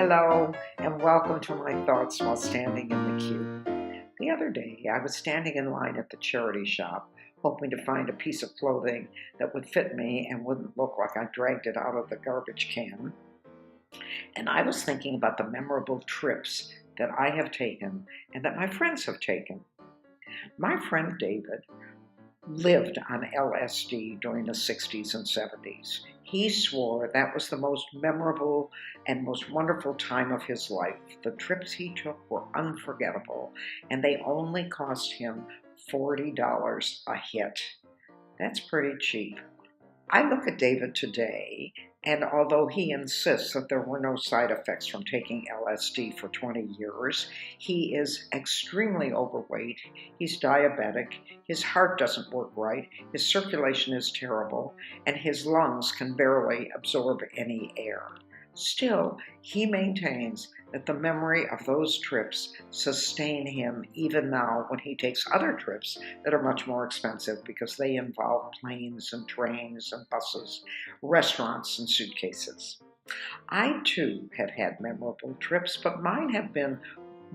Hello, and welcome to my thoughts while standing in the queue. The other day, I was standing in line at the charity shop, hoping to find a piece of clothing that would fit me and wouldn't look like I dragged it out of the garbage can. And I was thinking about the memorable trips that I have taken and that my friends have taken. My friend David lived on LSD during the 60s and 70s. He swore that was the most memorable and most wonderful time of his life. The trips he took were unforgettable, and they only cost him $40 a hit. That's pretty cheap. I look at David today, and although he insists that there were no side effects from taking LSD for 20 years, he is extremely overweight, he's diabetic, his heart doesn't work right, his circulation is terrible, and his lungs can barely absorb any air. Still, he maintains that the memory of those trips sustain him even now when he takes other trips that are much more expensive because they involve planes and trains and buses, restaurants and suitcases. I too have had memorable trips, but mine have been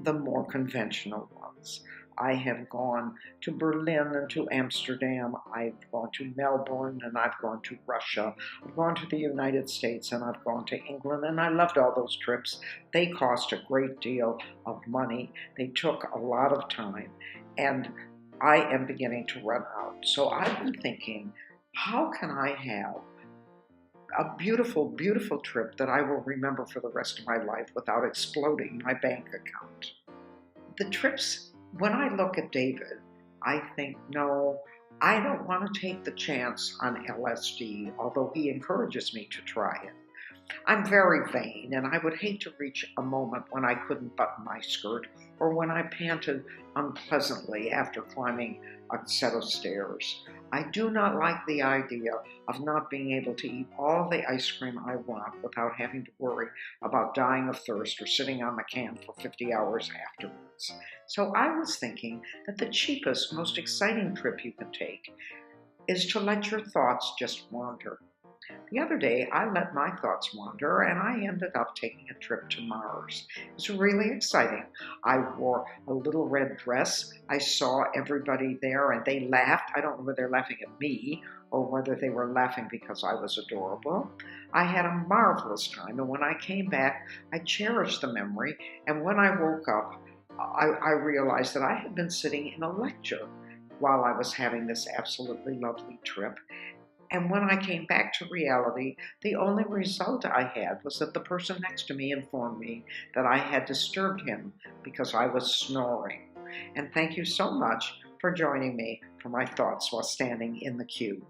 the more conventional ones. I have gone to Berlin and to Amsterdam. I've gone to Melbourne and I've gone to Russia. I've gone to the United States and I've gone to England, and I loved all those trips. They cost a great deal of money. They took a lot of time, and I am beginning to run out. So I've been thinking, how can I have a beautiful, beautiful trip that I will remember for the rest of my life without exploding my bank account? The trips, when I look at David, I think, no, I don't want to take the chance on LSD, although he encourages me to try it. I'm very vain, and I would hate to reach a moment when I couldn't button my skirt or when I panted unpleasantly after climbing a set of stairs. I do not like the idea of not being able to eat all the ice cream I want without having to worry about dying of thirst or sitting on the can for 50 hours afterwards. So I was thinking that the cheapest, most exciting trip you can take is to let your thoughts just wander. The other day, I let my thoughts wander, and I ended up taking a trip to Mars. It was really exciting. I wore a little red dress. I saw everybody there, and they laughed. I don't know whether they're laughing at me or whether they were laughing because I was adorable. I had a marvelous time, and when I came back, I cherished the memory, and when I woke up, I realized that I had been sitting in a lecture while I was having this absolutely lovely trip. And when I came back to reality, the only result I had was that the person next to me informed me that I had disturbed him because I was snoring. And thank you so much for joining me for my thoughts while standing in the queue.